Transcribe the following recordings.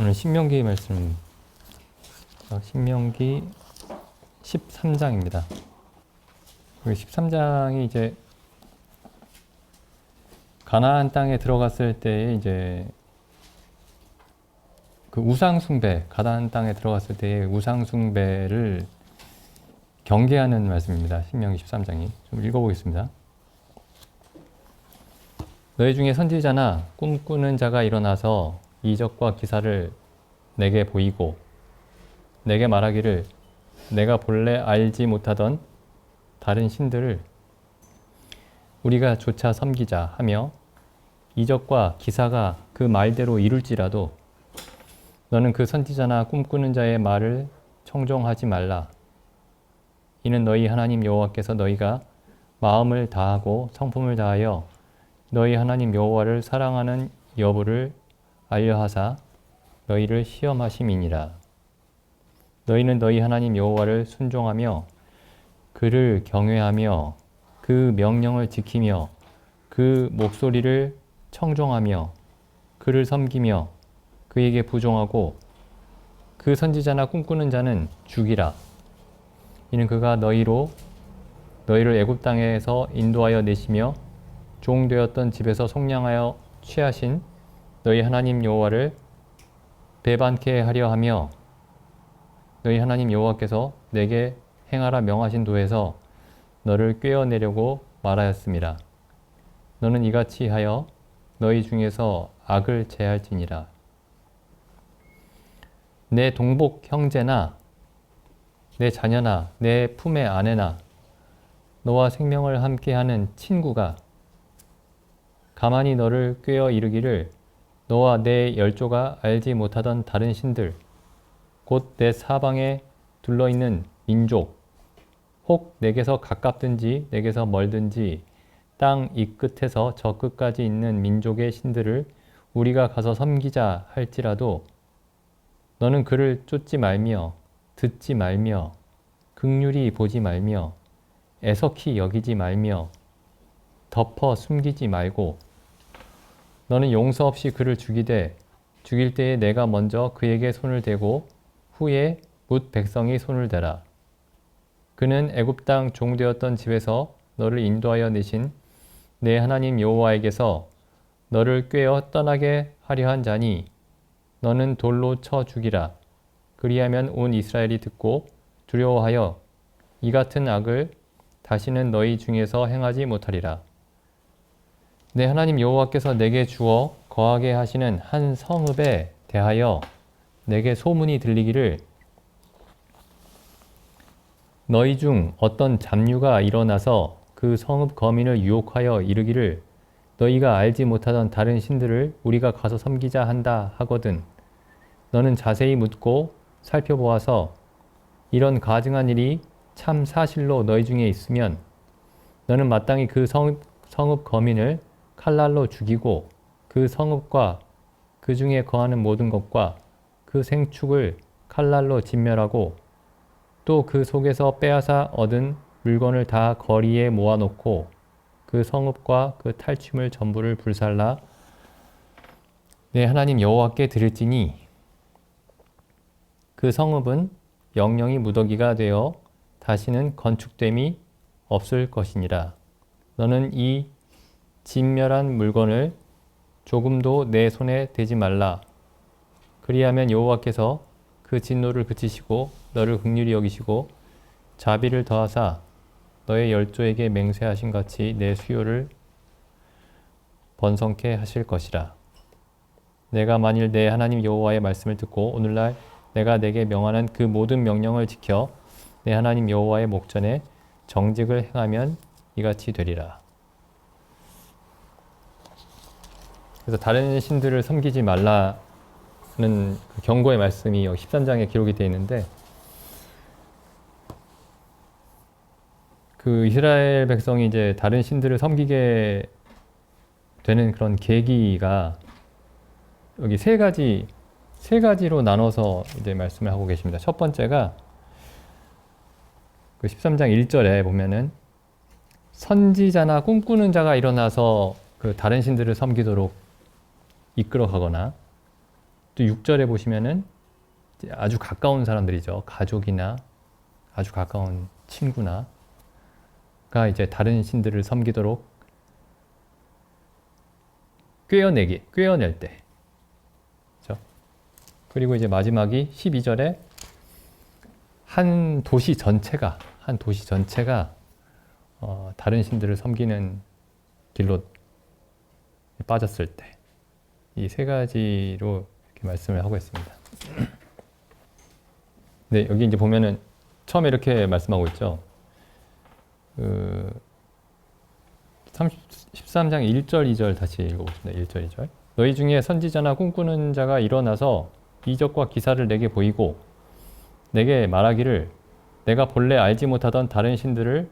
오늘 신명기 말씀, 신명기 13장입니다. 13장이 이제 가나안 땅에 들어갔을 때에 이제 그 우상숭배, 가나안 땅에 들어갔을 때의 우상숭배를 경계하는 말씀입니다. 신명기 13장이. 좀 읽어보겠습니다. 너희 중에 선지자나 꿈꾸는 자가 일어나서 이적과 기사를 내게 보이고 내게 말하기를 내가 본래 알지 못하던 다른 신들을 우리가 조차 섬기자 하며 이적과 기사가 그 말대로 이룰지라도 너는 그 선지자나 꿈꾸는 자의 말을 청종하지 말라. 이는 너희 하나님 여호와께서 너희가 마음을 다하고 성품을 다하여 너희 하나님 여호와를 사랑하는 여부를 알려하사 너희를 시험하심이니라. 너희는 너희 하나님 여호와를 순종하며 그를 경외하며 그 명령을 지키며 그 목소리를 청종하며 그를 섬기며 그에게 부종하고 그 선지자나 꿈꾸는 자는 죽이라. 이는 그가 너희를 애굽 땅에서 인도하여 내시며 종되었던 집에서 속량하여 취하신 너희 하나님 여호와를 배반케 하려 하며 너희 하나님 여호와께서 내게 행하라 명하신 도에서 너를 꿰어내려고 말하였음이라. 너는 이같이 하여 너희 중에서 악을 제할지니라. 내 동복 형제나 내 자녀나 내 품의 아내나 너와 생명을 함께하는 친구가 가만히 너를 꿰어 이르기를 너와 내 열조가 알지 못하던 다른 신들 곧 내 사방에 둘러있는 민족 혹 내게서 가깝든지 내게서 멀든지 땅 이 끝에서 저 끝까지 있는 민족의 신들을 우리가 가서 섬기자 할지라도 너는 그를 쫓지 말며 듣지 말며 긍휼히 보지 말며 애석히 여기지 말며 덮어 숨기지 말고 너는 용서 없이 그를 죽이되 죽일 때에 내가 먼저 그에게 손을 대고 후에 뭇 백성이 손을 대라. 그는 애굽 땅 종되었던 집에서 너를 인도하여 내신 내 하나님 여호와에게서 너를 꿰어 떠나게 하려 한 자니 너는 돌로 쳐 죽이라. 그리하면 온 이스라엘이 듣고 두려워하여 이 같은 악을 다시는 너희 중에서 행하지 못하리라. 내 하나님 여호와께서 내게 주어 거하게 하시는 한 성읍에 대하여 내게 소문이 들리기를 너희 중 어떤 잡류가 일어나서 그 성읍 거민을 유혹하여 이르기를 너희가 알지 못하던 다른 신들을 우리가 가서 섬기자 한다 하거든. 너는 자세히 묻고 살펴보아서 이런 가증한 일이 참 사실로 너희 중에 있으면 너는 마땅히 그 성읍 거민을 칼날로 죽이고 그 성읍과 그 중에 거하는 모든 것과 그 생축을 칼날로 진멸하고 또 그 속에서 빼앗아 얻은 물건을 다 거리에 모아놓고 그 성읍과 그 탈취물 전부를 불살라 내 하나님 여호와께 드릴지니 그 성읍은 영영이 무더기가 되어 다시는 건축됨이 없을 것이니라. 너는 이 진멸한 물건을 조금도 내 손에 대지 말라. 그리하면 여호와께서 그 진노를 그치시고 너를 긍휼히 여기시고 자비를 더하사 너의 열조에게 맹세하신 같이 내 수요를 번성케 하실 것이라. 내가 만일 내 하나님 여호와의 말씀을 듣고 오늘날 내가 내게 명하는 그 모든 명령을 지켜 내 하나님 여호와의 목전에 정직을 행하면 이같이 되리라. 그래서 다른 신들을 섬기지 말라는 그 경고의 말씀이 13장에 기록이 되어 있는데 그 이스라엘 백성이 이제 다른 신들을 섬기게 되는 그런 계기가 여기 세 가지로 나눠서 이제 말씀을 하고 계십니다. 첫 번째가 그 13장 1절에 보면은 선지자나 꿈꾸는 자가 일어나서 그 다른 신들을 섬기도록 이끌어 가거나 또 6절에 보시면은 이제 아주 가까운 사람들이죠. 가족이나 아주 가까운 친구나가 이제 다른 신들을 섬기도록 꿰어낼 때. 그렇죠? 그리고 이제 마지막이 12절에 한 도시 전체가 다른 신들을 섬기는 길로 빠졌을 때. 이 세 가지로 이렇게 말씀을 하고 있습니다. 네, 여기 이제 보면은 처음에 이렇게 말씀하고 있죠. 13장 1절, 2절 다시 읽어보겠습니다. 1절, 2절. 너희 중에 선지자나 꿈꾸는 자가 일어나서 이적과 기사를 내게 보이고 내게 말하기를 내가 본래 알지 못하던 다른 신들을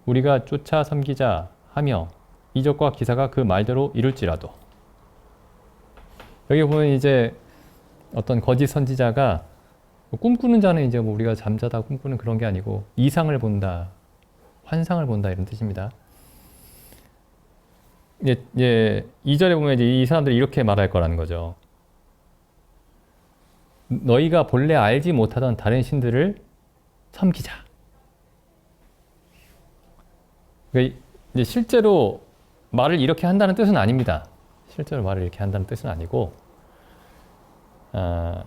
우리가 쫓아 섬기자 하며 이적과 기사가 그 말대로 이룰지라도. 여기 보면 이제 어떤 거짓 선지자가 꿈꾸는 자는 이제 뭐 우리가 잠자다 꿈꾸는 그런 게 아니고 이상을 본다, 환상을 본다 이런 뜻입니다. 이제 2절에 보면 이제 이 사람들이 이렇게 말할 거라는 거죠. 너희가 본래 알지 못하던 다른 신들을 섬기자. 그러니까 이제 실제로 말을 이렇게 한다는 뜻은 아닙니다. 실제로 말을 이렇게 한다는 뜻은 아니고, 그러니까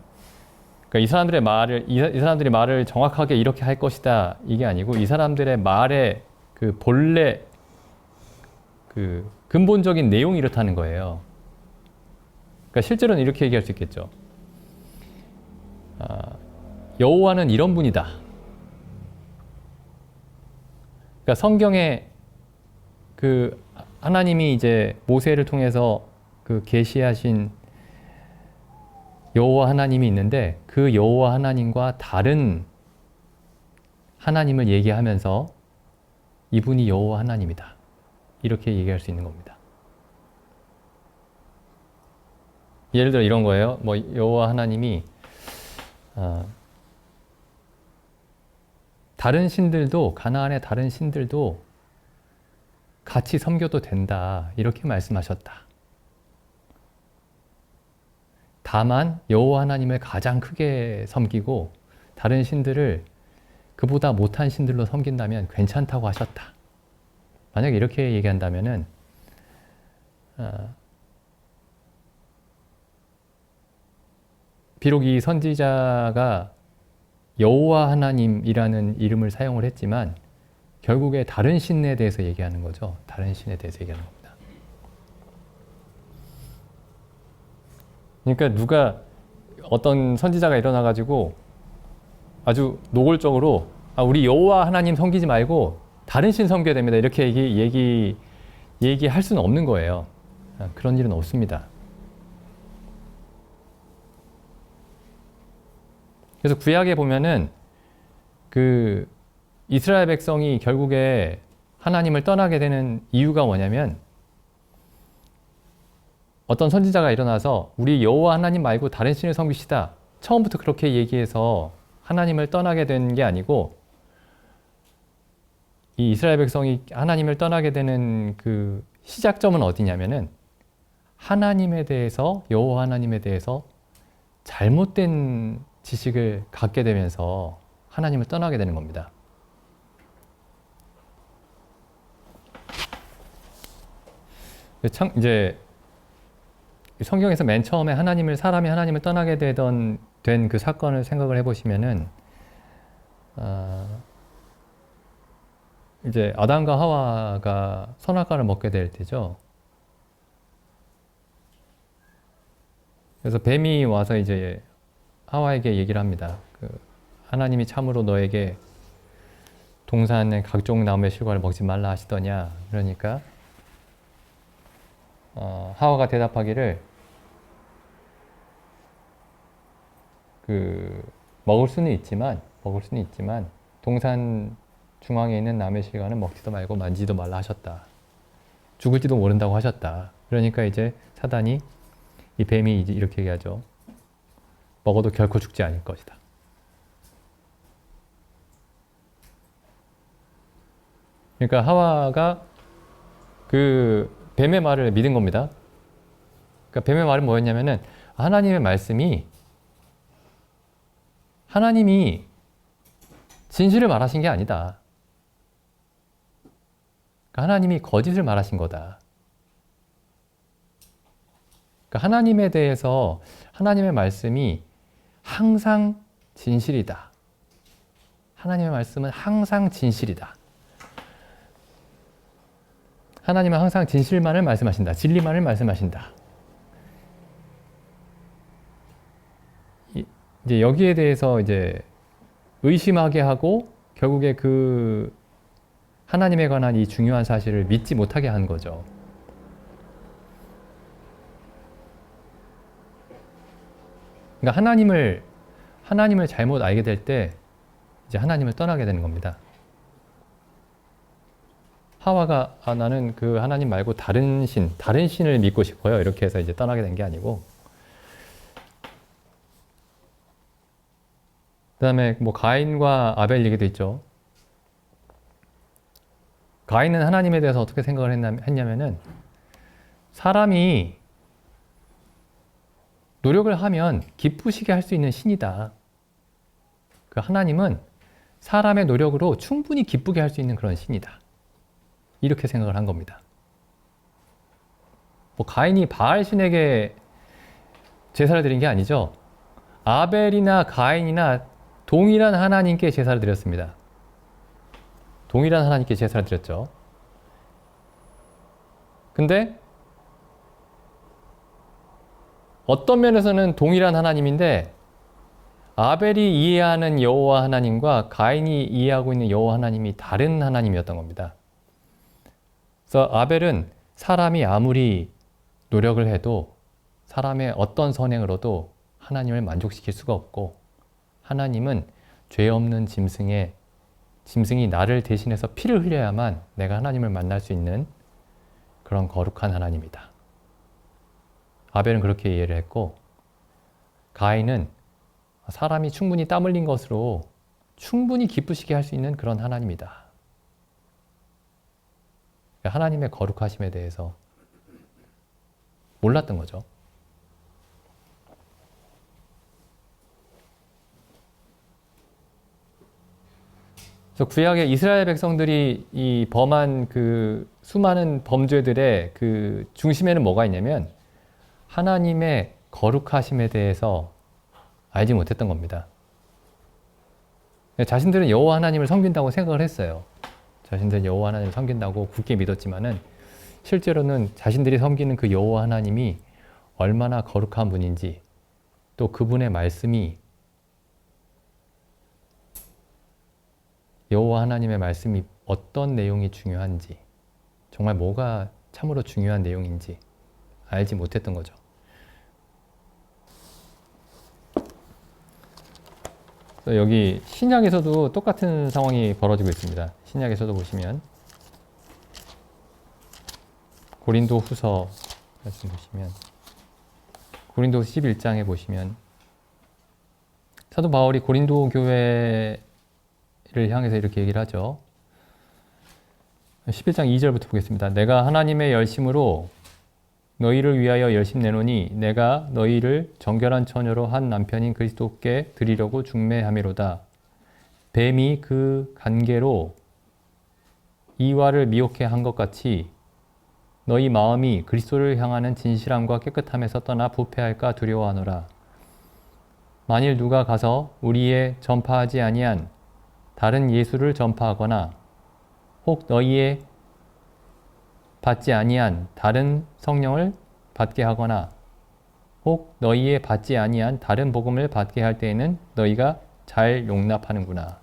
이 사람들의 말을 정확하게 이렇게 할 것이다 이게 아니고 이 사람들의 말의 그 본래 그 근본적인 내용이 이렇다는 거예요. 그러니까 실제로는 이렇게 얘기할 수 있겠죠. 여호와는 이런 분이다. 그러니까 성경에 그 하나님이 이제 모세를 통해서 그 계시하신 여호와 하나님이 있는데 그 여호와 하나님과 다른 하나님을 얘기하면서 이분이 여호와 하나님이다. 이렇게 얘기할 수 있는 겁니다. 예를 들어 이런 거예요. 뭐 여호와 하나님이 다른 신들도 가나안의 다른 신들도 같이 섬겨도 된다. 이렇게 말씀하셨다. 다만 여호와 하나님을 가장 크게 섬기고 다른 신들을 그보다 못한 신들로 섬긴다면 괜찮다고 하셨다. 만약에 이렇게 얘기한다면은 비록 이 선지자가 여호와 하나님이라는 이름을 사용을 했지만 결국에 다른 신에 대해서 얘기하는 거죠. 다른 신에 대해서 얘기하는 겁니다. 그러니까 누가 어떤 선지자가 일어나가지고 아주 노골적으로 우리 여호와 하나님 섬기지 말고 다른 신 섬겨야 됩니다. 이렇게 얘기할 수는 없는 거예요. 그런 일은 없습니다. 그래서 구약에 보면은 그 이스라엘 백성이 결국에 하나님을 떠나게 되는 이유가 뭐냐면 어떤 선지자가 일어나서 우리 여호와 하나님 말고 다른 신을 섬기시다. 처음부터 그렇게 얘기해서 하나님을 떠나게 된 게 아니고 이 이스라엘 백성이 하나님을 떠나게 되는 그 시작점은 어디냐면은 하나님에 대해서 여호와 하나님에 대해서 잘못된 지식을 갖게 되면서 하나님을 떠나게 되는 겁니다. 이제 성경에서 맨 처음에 사람이 하나님을 떠나게 된 그 사건을 생각을 해보시면은 이제 아담과 하와가 선악과를 먹게 될 때죠. 그래서 뱀이 와서 이제 하와에게 얘기를 합니다. 하나님이 참으로 너에게 동산의 각종 나무의 실과를 먹지 말라 하시더냐. 그러니까 하와가 대답하기를 먹을 수는 있지만 동산 중앙에 있는 나무의 실과는 먹지도 말고 만지도 말라 하셨다. 죽을지도 모른다고 하셨다. 그러니까 이제 사단이 이 뱀이 이제 이렇게 얘기하죠. 먹어도 결코 죽지 않을 것이다. 그러니까 하와가 그 뱀의 말을 믿은 겁니다. 그러니까 뱀의 말은 뭐였냐면은 하나님의 말씀이 하나님이 진실을 말하신 게 아니다. 하나님이 거짓을 말하신 거다. 하나님에 대해서 하나님의 말씀이 항상 진실이다. 하나님의 말씀은 항상 진실이다. 하나님은 항상 진실만을 말씀하신다. 진리만을 말씀하신다. 이제 여기에 대해서 이제 의심하게 하고 결국에 그 하나님에 관한 이 중요한 사실을 믿지 못하게 한 거죠. 그러니까 하나님을 잘못 알게 될 때 이제 하나님을 떠나게 되는 겁니다. 하와가 나는 그 하나님 말고 다른 신을 믿고 싶어요. 이렇게 해서 이제 떠나게 된 게 아니고, 그 다음에 뭐 가인과 아벨 얘기도 있죠. 가인은 하나님에 대해서 어떻게 생각을 했냐면은 사람이 노력을 하면 기쁘시게 할 수 있는 신이다. 그 하나님은 사람의 노력으로 충분히 기쁘게 할 수 있는 그런 신이다. 이렇게 생각을 한 겁니다. 뭐 가인이 바알 신에게 제사를 드린 게 아니죠. 아벨이나 가인이나 동일한 하나님께 제사를 드렸습니다. 동일한 하나님께 제사를 드렸죠. 근데 어떤 면에서는 동일한 하나님인데 아벨이 이해하는 여호와 하나님과 가인이 이해하고 있는 여호와 하나님이 다른 하나님이었던 겁니다. 그래서 아벨은 사람이 아무리 노력을 해도 사람의 어떤 선행으로도 하나님을 만족시킬 수가 없고, 하나님은 죄 없는 짐승이 나를 대신해서 피를 흘려야만 내가 하나님을 만날 수 있는 그런 거룩한 하나님이다. 아벨은 그렇게 이해를 했고, 가인은 사람이 충분히 땀 흘린 것으로 충분히 기쁘시게 할 수 있는 그런 하나님이다. 하나님의 거룩하심에 대해서 몰랐던 거죠. 그래서 구약의 이스라엘 백성들이 이 범한 그 수많은 범죄들의 그 중심에는 뭐가 있냐면 하나님의 거룩하심에 대해서 알지 못했던 겁니다. 자신들은 여호와 하나님을 섬긴다고 생각을 했어요. 자신들은 여호와 하나님을 섬긴다고 굳게 믿었지만은 실제로는 자신들이 섬기는 그 여호와 하나님이 얼마나 거룩한 분인지, 또 그분의 말씀이 여호와 하나님의 말씀이 어떤 내용이 중요한지, 정말 뭐가 참으로 중요한 내용인지 알지 못했던 거죠. 여기 신약에서도 똑같은 상황이 벌어지고 있습니다. 신약에서도 보시면 고린도 후서 말씀 보시면 고린도 11장에 보시면 사도 바울이 고린도 교회를 향해서 이렇게 얘기를 하죠. 11장 2절부터 보겠습니다. 내가 하나님의 열심으로 너희를 위하여 열심 내노니 내가 너희를 정결한 처녀로 한 남편인 그리스도께 드리려고 중매하미로다. 뱀이 그 간계로 이와를 미혹해 한 것 같이 너희 마음이 그리스도를 향하는 진실함과 깨끗함에서 떠나 부패할까 두려워하노라. 만일 누가 가서 우리의 전파하지 아니한 다른 예수를 전파하거나 혹 너희의 받지 아니한 다른 성령을 받게 하거나 혹 너희의 받지 아니한 다른 복음을 받게 할 때에는 너희가 잘 용납하는구나.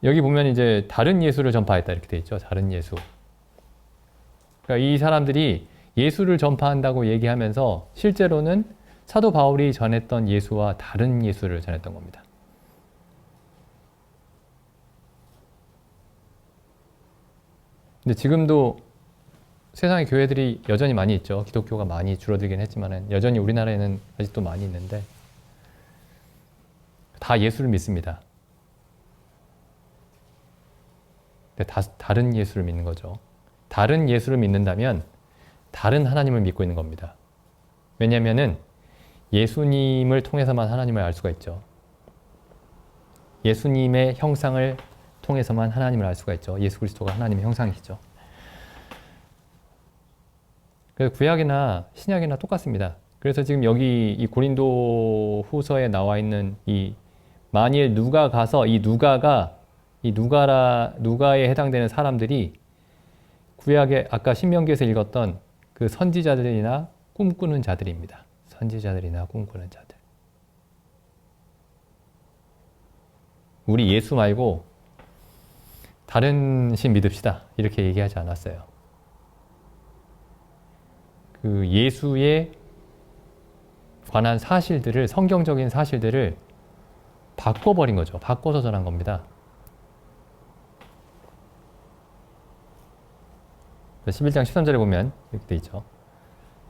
여기 보면 이제 다른 예수를 전파했다 이렇게 돼 있죠. 다른 예수. 그러니까 이 사람들이 예수를 전파한다고 얘기하면서 실제로는 사도 바울이 전했던 예수와 다른 예수를 전했던 겁니다. 근데 지금도 세상의 교회들이 여전히 많이 있죠. 기독교가 많이 줄어들긴 했지만 여전히 우리나라에는 아직도 많이 있는데 다 예수를 믿습니다. 근데 다른 예수를 믿는 거죠. 다른 예수를 믿는다면 다른 하나님을 믿고 있는 겁니다. 왜냐면은 예수님을 통해서만 하나님을 알 수가 있죠. 예수님의 형상을 통해서만 하나님을 알 수가 있죠. 예수 그리스도가 하나님의 형상이시죠. 그래서 구약이나 신약이나 똑같습니다. 그래서 지금 여기 이 고린도 후서에 나와 있는 이 만일 누가 가서 이 누가에 해당되는 사람들이 구약의 아까 신명기에서 읽었던 그 선지자들이나 꿈꾸는 자들입니다. 선지자들이나 꿈꾸는 자들. 우리 예수 말고 다른 신 믿읍시다. 이렇게 얘기하지 않았어요. 그 예수에 관한 사실들을, 성경적인 사실들을 바꿔버린 거죠. 바꿔서 전한 겁니다. 11장 13절에 보면 이렇게 돼 있죠.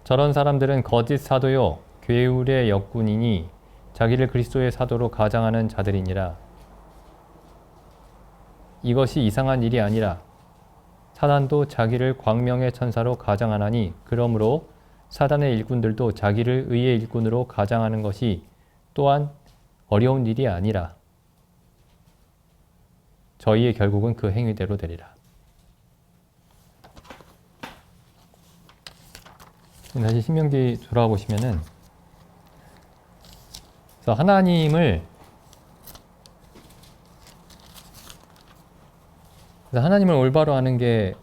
저런 사람들은 거짓 사도요 괴울의 역군이니 자기를 그리스도의 사도로 가장하는 자들이니라. 이것이 이상한 일이 아니라 사단도 자기를 광명의 천사로 가장하나니 그러므로 사단의 일꾼들도 자기를 의의 일꾼으로 가장하는 것이 또한 어려운 일이 아니라 저희의 결국은 그 행위대로 되리라. 다시 신명기 돌아와 보시면은 그래서 하나님을 올바로 아는 게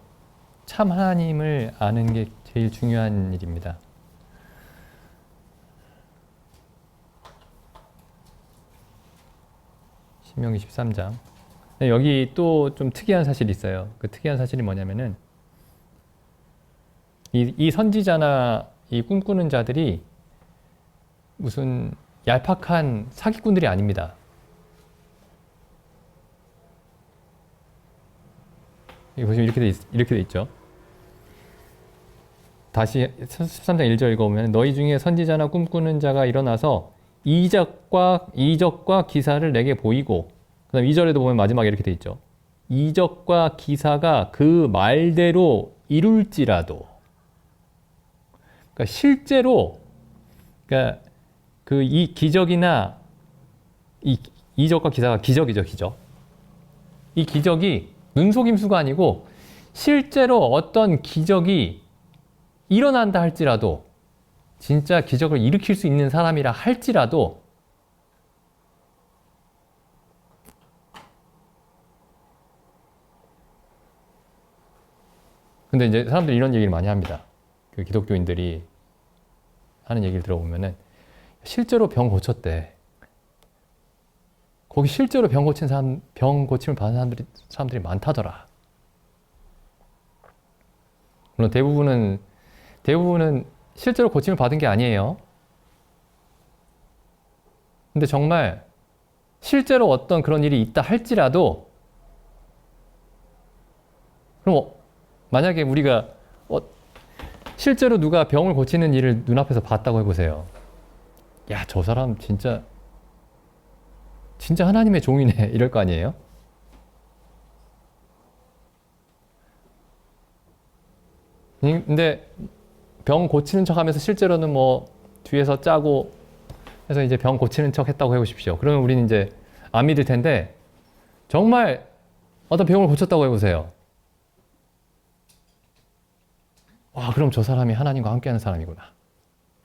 참 하나님을 아는 게 제일 중요한 일입니다. 신명기 13장. 여기 또 좀 특이한 사실이 있어요. 그 특이한 사실이 뭐냐면은 이 선지자나 이 꿈꾸는 자들이 무슨 얄팍한 사기꾼들이 아닙니다. 여기 보시면 이렇게 돼 있죠. 다시 13장 1절 읽어보면 너희 중에 선지자나 꿈꾸는 자가 일어나서 이적과 기사를 내게 보이고 그 다음 2절에도 보면 마지막에 이렇게 돼 있죠. 이적과 기사가 그 말대로 이룰지라도 그러니까 실제로 그러니까 그 이 기적이나 이 이적과 기사가 기적이죠, 기적. 이 기적이 눈속임수가 아니고 실제로 어떤 기적이 일어난다 할지라도 진짜 기적을 일으킬 수 있는 사람이라 할지라도 근데 이제 사람들이 이런 얘기를 많이 합니다. 그 기독교인들이 하는 얘기를 들어보면은 실제로 병 고쳤대. 거기 실제로 병 고침을 받은 사람들이 많다더라. 물론 대부분은 실제로 고침을 받은 게 아니에요. 근데 정말 실제로 어떤 그런 일이 있다 할지라도 그럼 만약에 우리가 실제로 누가 병을 고치는 일을 눈앞에서 봤다고 해보세요. 야, 저 사람 진짜 하나님의 종이네 이럴 거 아니에요? 근데 병 고치는 척 하면서 실제로는 뭐 뒤에서 짜고 해서 이제 병 고치는 척 했다고 해보십시오. 그러면 우리는 이제 안 믿을 텐데 정말 어떤 병을 고쳤다고 해보세요. 와, 그럼 저 사람이 하나님과 함께하는 사람이구나.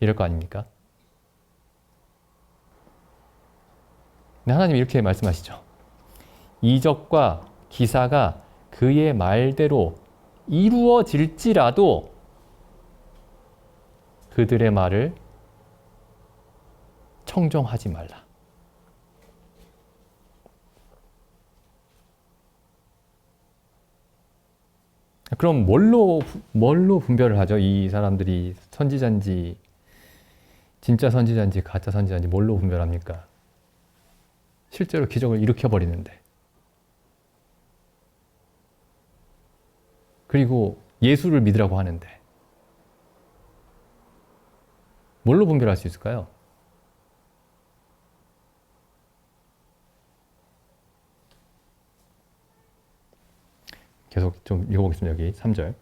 이럴 거 아닙니까? 근데 하나님이 이렇게 말씀하시죠. 이적과 기사가 그의 말대로 이루어질지라도 그들의 말을 청종하지 말라. 그럼 뭘로 분별을 하죠? 이 사람들이 선지자인지 진짜 선지자인지 가짜 선지자인지 뭘로 분별합니까? 실제로 기적을 일으켜버리는데. 그리고 예수를 믿으라고 하는데. 뭘로 분별할 수 있을까요? 계속 좀 읽어보겠습니다. 여기 3절.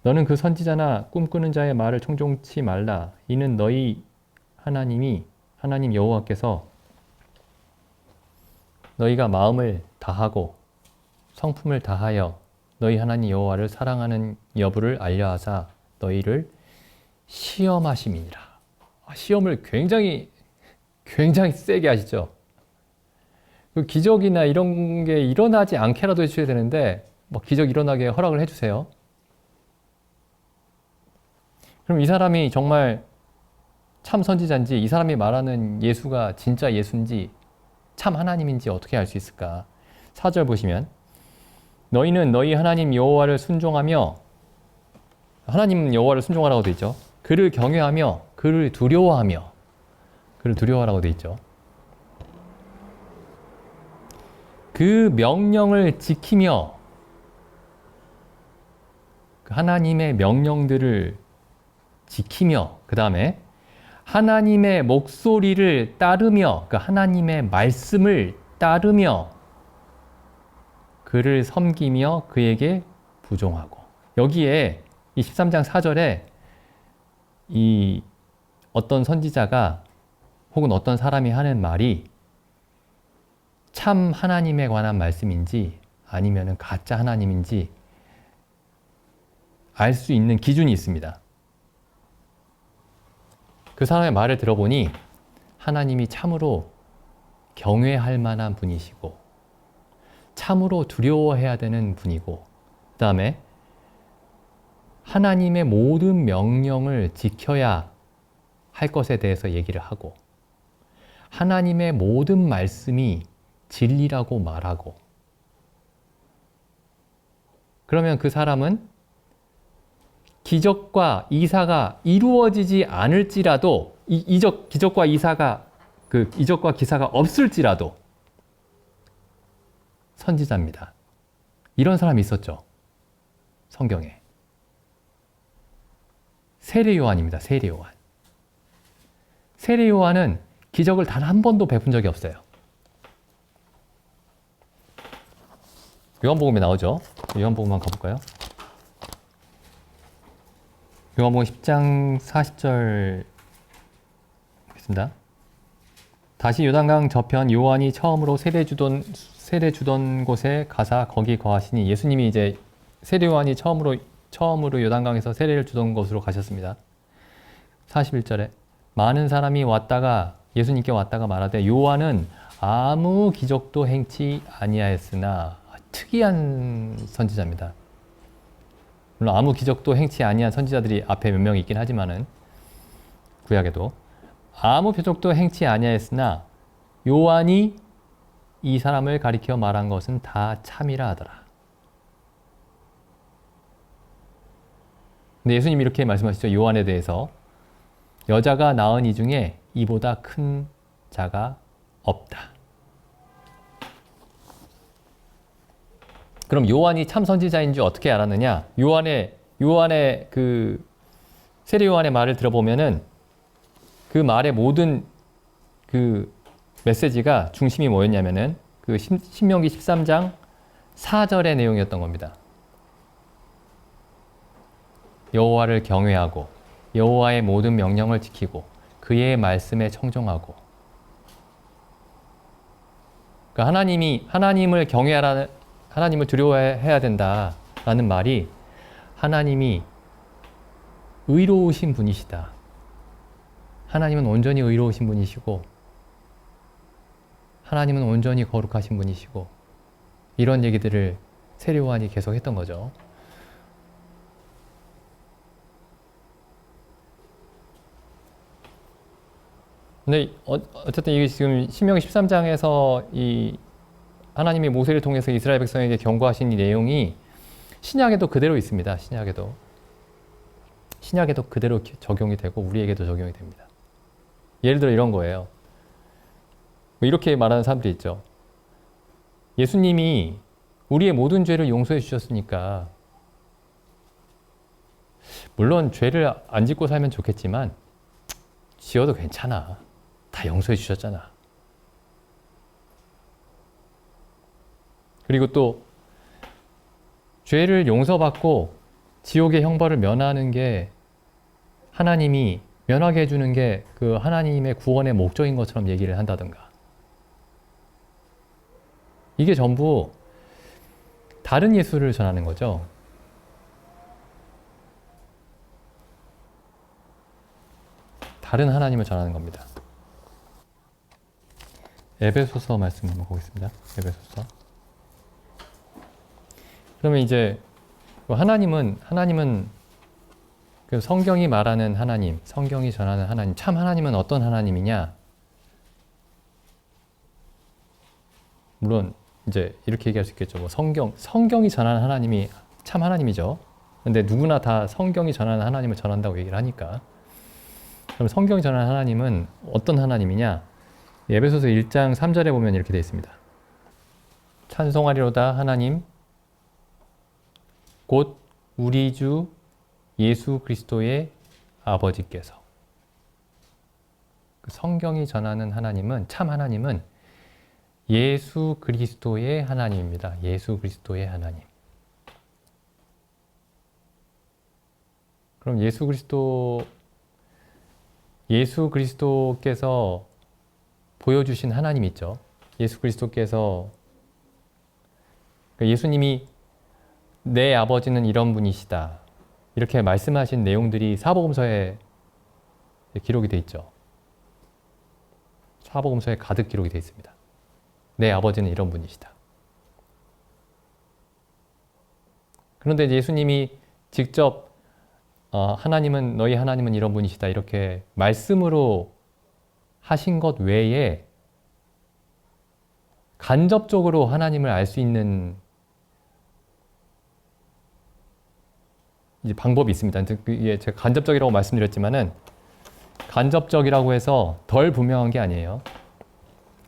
너는 그 선지자나 꿈꾸는 자의 말을 청종치 말라. 이는 너희 하나님 여호와께서 너희가 마음을 다하고 성품을 다하여 너희 하나님 여호와를 사랑하는 여부를 알려하사 너희를 시험하심이니라. 시험을 굉장히 세게 하시죠. 그 기적이나 이런 게 일어나지 않게라도 해주셔야 되는데 기적 일어나게 허락을 해주세요. 그럼 이 사람이 정말 참 선지자인지, 이 사람이 말하는 예수가 진짜 예수인지 참 하나님인지 어떻게 알 수 있을까? 4절 보시면 너희는 너희 하나님 여호와를 순종하며, 하나님 여호와를 순종하라고 되어 있죠. 그를 경외하며 그를 두려워하라고 되어 있죠. 그 명령을 지키며, 하나님의 명령들을 지키며, 그 다음에 하나님의 목소리를 따르며, 하나님의 말씀을 따르며 그를 섬기며 그에게 부종하고. 여기에 이 13장 4절에 이 어떤 선지자가 혹은 어떤 사람이 하는 말이 참 하나님에 관한 말씀인지 아니면 가짜 하나님인지 알 수 있는 기준이 있습니다. 그 사람의 말을 들어보니 하나님이 참으로 경외할 만한 분이시고 참으로 두려워해야 되는 분이고, 그 다음에 하나님의 모든 명령을 지켜야 할 것에 대해서 얘기를 하고, 하나님의 모든 말씀이 진리라고 말하고, 그러면 그 사람은 기적과 이사가 이루어지지 않을지라도, 기적과 기사가 없을지라도 선지자입니다. 이런 사람이 있었죠. 성경에. 세례 요한입니다. 세례 요한. 세례 요한은 기적을 단 한 번도 베푼 적이 없어요. 요한복음에 나오죠. 요한복음 한번 가볼까요? 요한복음 10장 40절 보겠습니다. 다시 요단강 저편 요한이 처음으로 세례 주던 곳에 가사 거기 거하시니, 예수님이 이제 세례 요한이 처음으로 요단강에서 세례를 주던 곳으로 가셨습니다. 41절에 많은 사람이 왔다가 예수님께 왔다가 말하되 요한은 아무 기적도 행치 아니하였으나, 특이한 선지자입니다. 물론 아무 기적도 행치 아니한 선지자들이 앞에 몇 명 있긴 하지만은 구약에도 아무 표적도 행치 아니하였으나 요한이 이 사람을 가리켜 말한 것은 다 참이라 하더라. 근데 예수님이 이렇게 말씀하시죠. 요한에 대해서 여자가 낳은 이 중에 이보다 큰 자가 없다. 그럼 요한이 참 선지자인 줄 어떻게 알았느냐? 요한의 그 세례 요한의 말을 들어보면은 그 말의 모든 그 메시지가 중심이 뭐였냐면은 그 신명기 13장 4절의 내용이었던 겁니다. 여호와를 경외하고 여호와의 모든 명령을 지키고 그의 말씀에 청종하고. 그러니까 하나님을 경외하라는, 하나님을 두려워해야 된다라는 말이 하나님이 의로우신 분이시다. 하나님은 온전히 의로우신 분이시고 하나님은 온전히 거룩하신 분이시고, 이런 얘기들을 세례 요한이 계속 했던 거죠. 근데 어쨌든 이게 지금 신명기 13장에서 이 하나님이 모세를 통해서 이스라엘 백성에게 경고하신 이 내용이 신약에도 그대로 있습니다. 신약에도 그대로 적용이 되고 우리에게도 적용이 됩니다. 예를 들어 이런 거예요. 이렇게 말하는 사람들이 있죠. 예수님이 우리의 모든 죄를 용서해 주셨으니까, 물론 죄를 안 짓고 살면 좋겠지만 지어도 괜찮아. 다 용서해 주셨잖아. 그리고 또 죄를 용서받고 지옥의 형벌을 면하는 게 하나님이 면하게 해주는 게 그 하나님의 구원의 목적인 것처럼 얘기를 한다든가. 이게 전부 다른 예수를 전하는 거죠. 다른 하나님을 전하는 겁니다. 에베소서 말씀 한번 보겠습니다. 에베소서. 그러면 이제 하나님은 그 성경이 말하는 하나님, 성경이 전하는 하나님, 참 하나님은 어떤 하나님이냐? 물론 이제 이렇게 얘기할 수 있겠죠. 뭐 성경이 전하는 하나님이 참 하나님이죠. 근데 누구나 다 성경이 전하는 하나님을 전한다고 얘기를 하니까. 그럼 성경이 전하는 하나님은 어떤 하나님이냐? 에베소서 1장 3절에 보면 이렇게 되어 있습니다. 찬송하리로다 하나님 곧 우리 주 예수 그리스도의 아버지께서. 성경이 전하는 하나님은, 참 하나님은 예수 그리스도의 하나님입니다. 예수 그리스도의 하나님. 그럼 예수 그리스도께서 보여주신 하나님 있죠. 예수 그리스도께서, 예수님이 내 아버지는 이런 분이시다, 이렇게 말씀하신 내용들이 사복음서에 기록이 되어 있죠. 사복음서에 가득 기록이 되어 있습니다. 내 아버지는 이런 분이시다. 그런데 예수님이 직접 하나님은, 너희 하나님은 이런 분이시다, 이렇게 말씀으로 하신 것 외에 간접적으로 하나님을 알 수 있는 이제 방법이 있습니다. 이게 제가 간접적이라고 말씀드렸지만은, 간접적이라고 해서 덜 분명한 게 아니에요.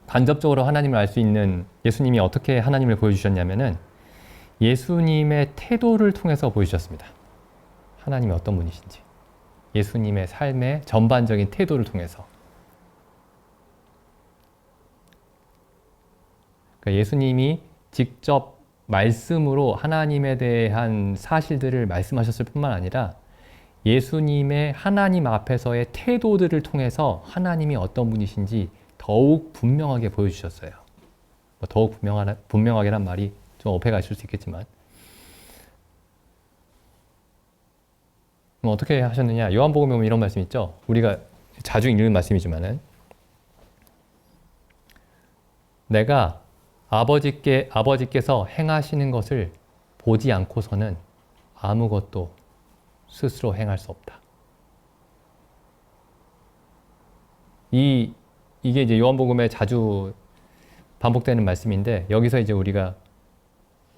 간접적으로 하나님을 알 수 있는, 예수님이 어떻게 하나님을 보여주셨냐면은 예수님의 태도를 통해서 보여주셨습니다. 하나님이 어떤 분이신지. 예수님의 삶의 전반적인 태도를 통해서. 그러니까 예수님이 직접 말씀으로 하나님에 대한 사실들을 말씀하셨을 뿐만 아니라 예수님의 하나님 앞에서의 태도들을 통해서 하나님이 어떤 분이신지 더욱 분명하게 보여주셨어요. 더욱 분명하게란 말이 좀 어폐가 있을 수 있겠지만, 그럼 어떻게 하셨느냐? 요한복음에 보면 이런 말씀 있죠. 우리가 자주 읽는 말씀이지만은, 내가 아버지께서 행하시는 것을 보지 않고서는 아무것도 스스로 행할 수 없다. 이게 이제 요한복음에 자주 반복되는 말씀인데, 여기서 이제 우리가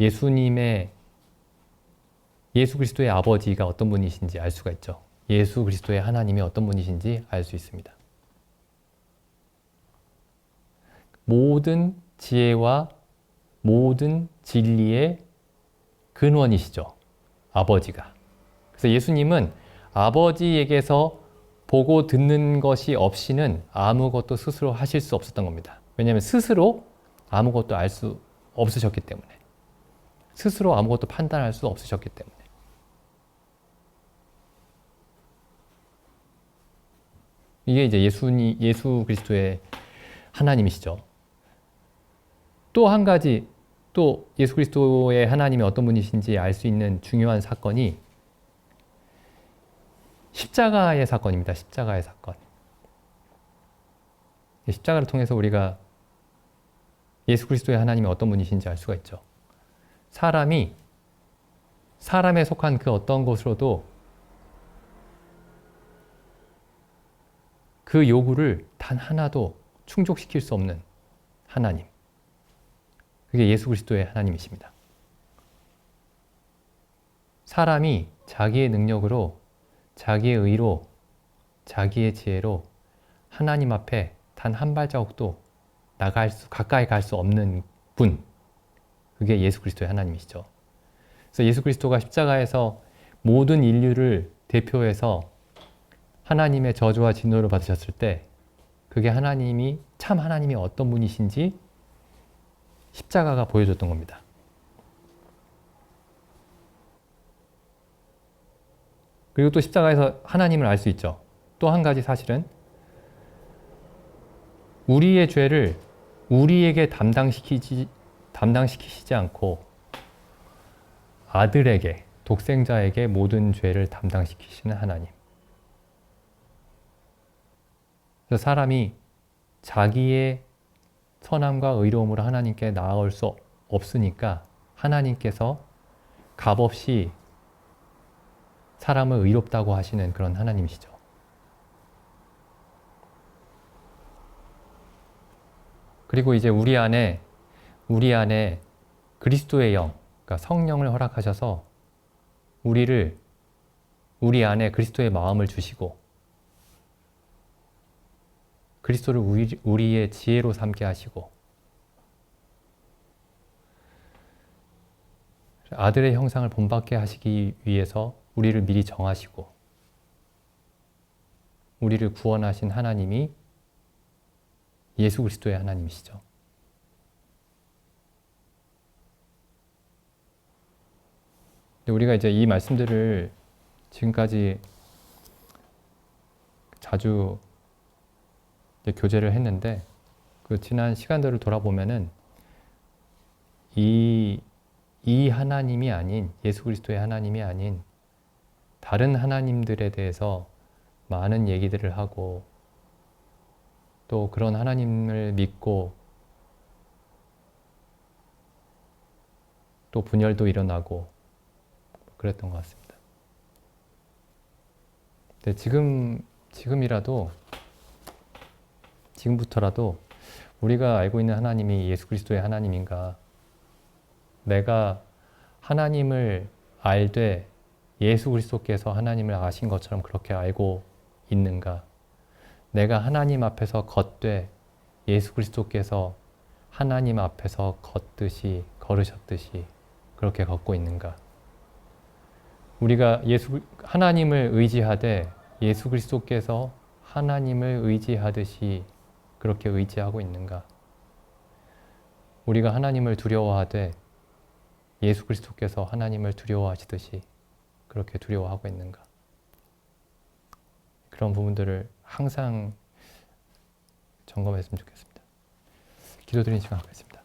예수 그리스도의 아버지가 어떤 분이신지 알 수가 있죠. 예수 그리스도의 하나님이 어떤 분이신지 알 수 있습니다. 모든 지혜와 모든 진리의 근원이시죠. 아버지가. 그래서 예수님은 아버지에게서 보고 듣는 것이 없이는 아무것도 스스로 하실 수 없었던 겁니다. 왜냐하면 스스로 아무것도 알 수 없으셨기 때문에. 스스로 아무것도 판단할 수 없으셨기 때문에. 이게 이제 예수 그리스도의 하나님이시죠. 또 한 가지, 또 예수 그리스도의 하나님이 어떤 분이신지 알 수 있는 중요한 사건이 십자가의 사건입니다. 십자가의 사건. 십자가를 통해서 우리가 예수 그리스도의 하나님이 어떤 분이신지 알 수가 있죠. 사람에 속한 그 어떤 것으로도 그 요구를 단 하나도 충족시킬 수 없는 하나님. 그게 예수 그리스도의 하나님이십니다. 사람이 자기의 능력으로, 자기의 의로, 자기의 지혜로 하나님 앞에 단 한 발자국도 가까이 갈 수 없는 분. 그게 예수 그리스도의 하나님이시죠. 그래서 예수 그리스도가 십자가에서 모든 인류를 대표해서 하나님의 저주와 진노를 받으셨을 때, 그게 참 하나님이 어떤 분이신지 십자가가 보여줬던 겁니다. 그리고 또 십자가에서 하나님을 알 수 있죠. 또 한 가지 사실은 우리의 죄를 우리에게 담당시키시지 않고 아들에게, 독생자에게 모든 죄를 담당시키시는 하나님. 그래서 사람이 자기의 선함과 의로움으로 하나님께 나아올 수 없으니까 하나님께서 값없이 사람을 의롭다고 하시는 그런 하나님이시죠. 그리고 이제 우리 안에 그리스도의 영, 그러니까 성령을 허락하셔서 우리 안에 그리스도의 마음을 주시고 그리스도를 우리의 지혜로 삼게 하시고 아들의 형상을 본받게 하시기 위해서 우리를 미리 정하시고 우리를 구원하신 하나님이 예수 그리스도의 하나님이시죠. 근데 우리가 이제 이 말씀들을 지금까지 자주 이제 교제를 했는데 그 지난 시간들을 돌아보면은 이 하나님이 아닌 예수 그리스도의 하나님이 아닌 다른 하나님들에 대해서 많은 얘기들을 하고 또 그런 하나님을 믿고 또 분열도 일어나고 그랬던 것 같습니다. 근데 지금부터라도 우리가 알고 있는 하나님이 예수 그리스도의 하나님인가, 내가 하나님을 알되 예수 그리스도께서 하나님을 아신 것처럼 그렇게 알고 있는가, 내가 하나님 앞에서 걷되 예수 그리스도께서 하나님 앞에서 걸으셨듯이 그렇게 걷고 있는가, 우리가 하나님을 의지하되 예수 그리스도께서 하나님을 의지하듯이 그렇게 의지하고 있는가, 우리가 하나님을 두려워하되 예수 그리스도께서 하나님을 두려워하시듯이 그렇게 두려워하고 있는가, 그런 부분들을 항상 점검했으면 좋겠습니다. 기도드리는 시간 갖겠습니다.